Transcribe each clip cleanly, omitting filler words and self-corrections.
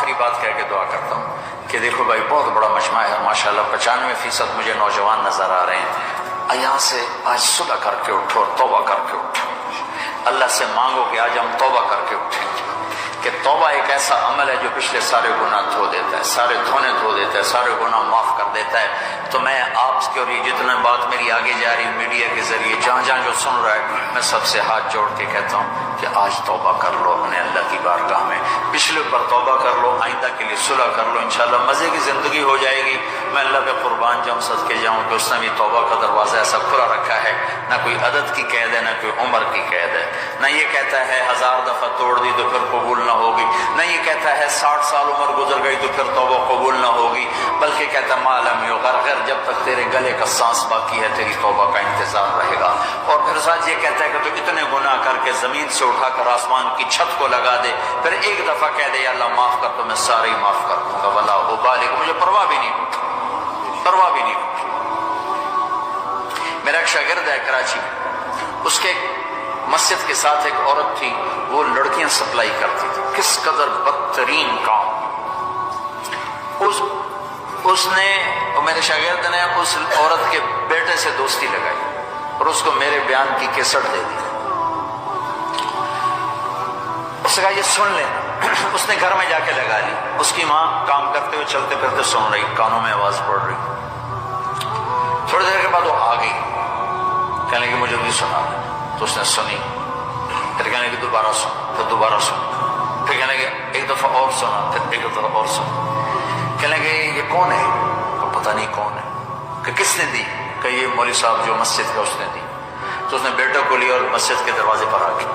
آخری بات کہہ کے دعا کرتا ہوں کہ دیکھو بھائی بہت بڑا مجمع ہے ماشاءاللہ، 95% مجھے نوجوان نظر آ رہے ہیں. یہاں سے آج صلح کر کے اٹھو اور توبہ کر کے اٹھو. اللہ سے مانگو کہ آج ہم توبہ کر کے اٹھیں، کہ توبہ ایک ایسا عمل ہے جو پچھلے سارے گناہ دھو دیتا ہے، سارے دھونے دھو دیتا ہے، سارے گناہ معاف کر دیتا ہے. تو میں آپ کے اور یہ جتنا بات میری آگے جا رہی میڈیا کے ذریعے جہاں جہاں جو سن رہا ہے، میں سب سے ہاتھ جوڑ کے کہتا ہوں کہ آج توبہ کر لو اپنے اللہ کی بارگاہ میں، پچھلے پر توبہ کر لو، آئندہ کے لیے صلح کر لو، انشاءاللہ مزے کی زندگی ہو جائے گی. میں اللہ پہ قربان جاؤں، صدقے جاؤں کہ اس نے بھی توبہ کا دروازہ ایسا کھلا رکھا ہے، نہ کوئی عدد کی قید ہے، نہ کوئی عمر کی قید ہے، نہ یہ کہتا ہے 1000 دفعہ توڑ دی تو پھر قبول نہ ہوگی، نہ یہ کہتا ہے 60 سال عمر گزر گئی تو پھر توبہ قبول نہ ہوگی، بلکہ کہتا ہے معلوم یغرغر، جب تک تیرے گلے کا سانس باقی ہے تیری توبہ کا انتظار رہے گا. اور پھر ساتھ یہ کہتا ہے کہ تو اتنے گناہ کر کے زمین سے اٹھا کر آسمان کی چھت کو لگا دے، پھر ایک دفعہ کہہ دے یا اللہ معاف کر تو میں سارے ہی معاف کر دوں گا، ولا ابالی، مجھے پرواہ بھی نہیں ہوتی، پرواہ بھی نہیں ہوتی. میرا ایک شاگرد ہے کراچی میں، اس کے مسجد کے ساتھ ایک عورت تھی، وہ لڑکیاں سپلائی کرتی تھی. کس قدر بدترین کام. اس نے، میرے شاگرد نے اس عورت کے بیٹے سے دوستی لگائی اور اس کو میرے بیان کی کیسٹ دے دی. اس نے کہا یہ سن لیں. اس نے گھر میں جا کے لگا لی. اس کی ماں کام کرتے ہوئے چلتے پھرتے سن رہی، کانوں میں آواز پڑ رہی. تھوڑی دیر کے بعد وہ آ گئی، کہنے لگی مجھے بھی سنا. تو اس نے سنی، پھر کہنے لگی دوبارہ سن، پھر دوبارہ سن، پھر کہنے لگی ایک دفعہ اور سنا، پھر ایک دفعہ اور سنا. کہنے لگے یہ کون ہے؟ تو پتہ نہیں کون ہے. کہ کس نے دی؟ کہ یہ مولوی صاحب جو مسجد کا اس نے دی. تو اس نے بیٹے کو لیا اور مسجد کے دروازے پر آ گئی.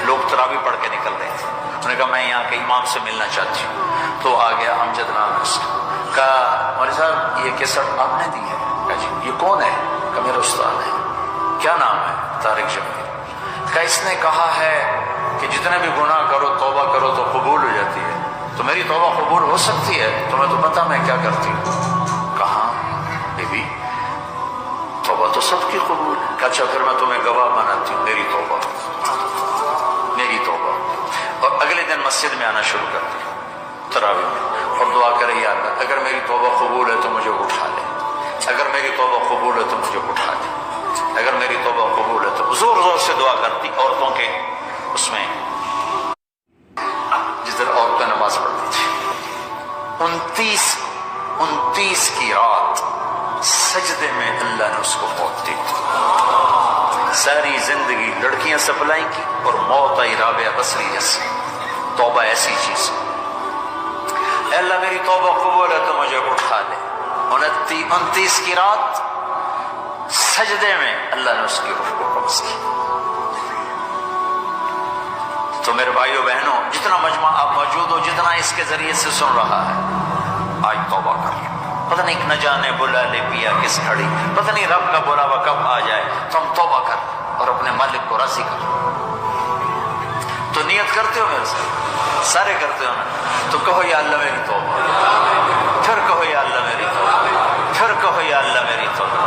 لوگ تراویح پڑھ کے نکل رہے تھے. انہوں نے کہا میں یہاں کے امام سے ملنا چاہتی ہوں. تو آ گیا، امجد نام ہے اس کا. کہا مولوی صاحب یہ کیسٹ آپ نے دی ہے؟ کہا جی. یہ کون ہے؟ کہ میرا استاد ہے. کیا نام ہے؟ طارق جمیل. کہا اس نے کہا ہے کہ جتنے بھی گناہ کرو توبہ کرو تو قبول ہو جاتی ہے، تو میری توبہ قبول ہو سکتی ہے؟ تمہیں تو پتہ میں کیا کرتی ہوں. کہاں بی بی توبہ تو سب کی قبول ہے. کہ اچھا پھر میں تمہیں گواہ بناتی ہوں، میری توبہ، میری توبہ. اور اگلے دن مسجد میں آنا شروع کر دیا تراویح میں، اور دعا کرے یا اللہ اگر میری توبہ قبول ہے تو مجھے اٹھا لے، اگر میری توبہ قبول ہے تو مجھے اٹھا لے، اگر میری توبہ قبول ہے تو. زور زور سے دعا کرتی عورتوں کے اس میں، جس طرح عورتیں نماز پڑھتی تھی. 29 کی رات سجدے میں اللہ نے اس کو موت دی. ساری زندگی لڑکیاں سپلائی کی اور موت آئی رابعہ بصری جیسی. توبہ ایسی چیز، اے اللہ میری توبہ قبول ہے تو مجھے اٹھا لے. 29 کی رات سجدے میں اللہ نے اس کی روح کو قبض کی. تو میرے بھائیو بہنوں، جتنا مجمع آپ موجود ہو، جتنا اس کے ذریعے سے سن رہا ہے، آج توبہ کر لیں. پتہ نہیں نہ جانے بلا لے پیا کس گھڑی، پتہ نہیں رب کا بلاوا کب آ جائے. تو ہم توبہ کر اور اپنے مالک کو راضی کر. تو نیت کرتے ہو میرے ساتھ؟ سارے کرتے ہو نا؟ تو کہو یا اللہ میری توبہ، پھر کہو یا اللہ میری توبہ، پھر کہو یا اللہ میری توبہ.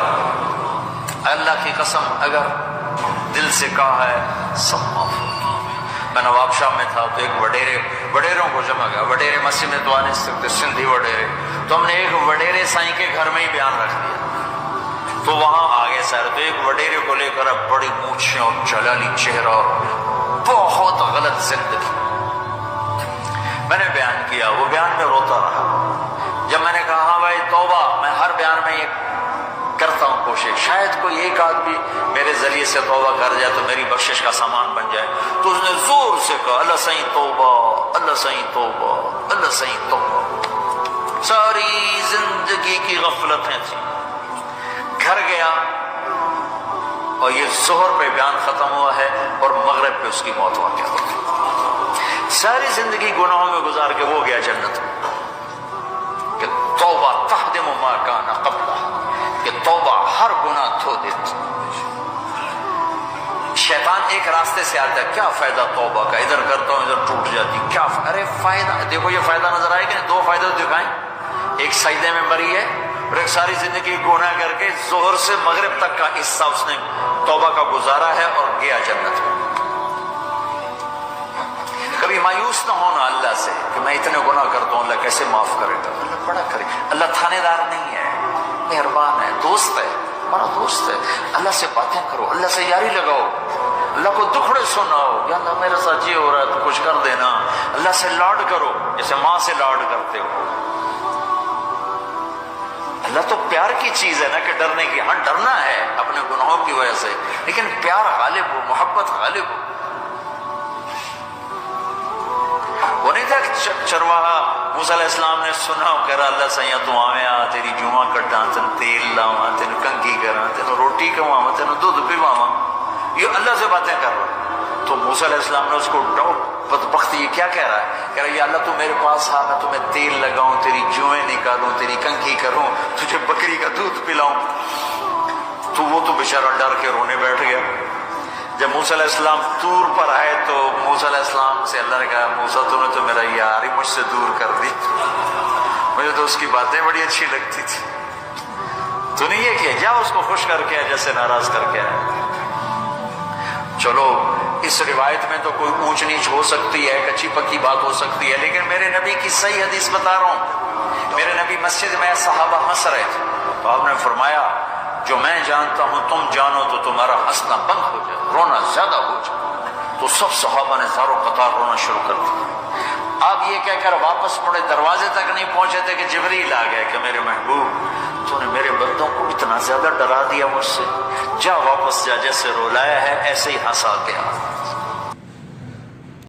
اللہ کی قسم اگر دل سے کہا ہے سب معاف ہوگی. میں نواب شاہ میں تھا تو ایک وڈیروں کو جمع گیا. وڈیرے مسجد میں تو آ نہیں سکتے، سندھی وڈیرے. تو ہم نے ایک وڈیرے سائیں کے گھر میں ہی بیان رکھ دیا. تو وہاں آگے سر تو ایک وڈیرے کو لے کر اب بڑی مونچھیں اور جلالی چہرہ اور بہت غلط زندگی. میں نے بیان کیا، وہ بیان میں روتا رہا. جب میں نے کہا ہاں بھائی توبہ، میں ہر بیان میں یہ کرتا ہوں کوشش، شاید کوئی ایک آدمی میرے ذریعے سے توبہ کر جائے تو میری بخشش کا سامان بن جائے. تو اس نے زور سے کہا اللہ سائیں توبہ، اللہ سائیں توبہ، اللہ سائیں توبہ. ساری زندگی کی غفلتیں تھیں. گھر گیا اور یہ ظہر پہ بیان ختم ہوا ہے اور مغرب پہ اس کی موت واقع ہو گئی. ساری زندگی گناہوں میں گزار کے وہ گیا جنت میں. کہ توبہ تہدم ما کان قبلہ، کہ توبہ ہر گناہ دھو دیتی. شیطان ایک راستے سے آتا ہے، کیا فائدہ توبہ کا، ادھر کرتا ہوں ادھر ٹوٹ جاتی. کیا ارے فائدہ دیکھو، یہ فائدہ نظر آئے کہ دو فائدے تو دکھائیں. ایک سجدے میں مری ہے اور ایک ساری زندگی گناہ کر کے ظہر سے مغرب تک کا حصہ اس نے توبہ کا گزارا ہے اور گیا جنت میں. کبھی مایوس نہ ہونا اللہ سے کہ میں اتنے گناہ کرتا ہوں، اللہ کیسے معاف کرے گا؟ اللہ بڑا کرے، اللہ تھانے دار نہیں ہے، مہربان ہے، دوست ہے، ہمارا دوست ہے۔ اللہ سے باتیں کرو، اللہ سے یاری لگاؤ، اللہ کو دکھڑے سناؤ، یا اللہ میرے ساتھ یہ ہو رہا ہے تو کچھ کر دینا۔ اللہ سے لاڈ کرو جیسے ماں سے لاڈ کرتے ہو۔ اللہ تو پیار کی چیز ہے نا کہ ڈرنے کی، ہاں ڈرنا ہے اپنے گناہوں کی وجہ سے، لیکن پیار غالب ہو، محبت غالب ہو۔ وہ نہیں تھا چرواہا موسیٰ علیہ السلام نے سنا، کہہ رہا اللہ سیاں تو آویں تیری جوہاں کٹاں، تین تیل لاواں، تین کنگھی کراں، تین روٹی کھواواں، تین دودھ پواواں، یہ اللہ سے باتیں کر رہا۔ تو موسیٰ علیہ السلام نے اس کو ڈاؤٹ، بدبخت یہ کیا کہہ رہا ہے؟ کہہ رہا ہے یا اللہ تو میرے پاس آ، میں تمہیں تیل لگاؤں، تیری جوئیں نکالوں، تیری کنگھی کروں، تجھے بکری کا دودھ پلاؤں۔ تو وہ تو بیچارہ ڈر کے رونے بیٹھ گیا۔ جب موسیٰ علیہ السلام طور پر آئے تو موسیٰ علیہ السلام سے اللہ نے کہا موسیٰ تم نے تو میرا یار ہی مجھ سے دور کر دی، مجھے تو اس کی باتیں بڑی اچھی لگتی تھی، تو نہیں یہ کیا جا اس کو خوش کر کے جیسے ناراض کر کے آئے۔ چلو اس روایت میں تو کوئی اونچ نیچ ہو سکتی ہے، کچی پکی بات ہو سکتی ہے، لیکن میرے نبی کی صحیح حدیث بتا رہا ہوں۔ میرے نبی مسجد میں صحابہ ہنس رہے تھے تو آپ نے فرمایا جو میں جانتا ہوں تم جانو تو تمہارا ہنسنا بند ہو جائے، رونا زیادہ ہو جائے۔ تو سب صحابہ نے زاروں قطار رونا شروع کر دیا۔ آپ یہ کہہ کر واپس مڑے، دروازے تک نہیں پہنچے تھے کہ جبریل آ گئے کہ میرے محبوب تو نے میرے بندوں کو اتنا زیادہ ڈرا دیا مجھ سے، جا واپس جا، جیسے رولایا ہے ایسے ہی ہنسا کے آ۔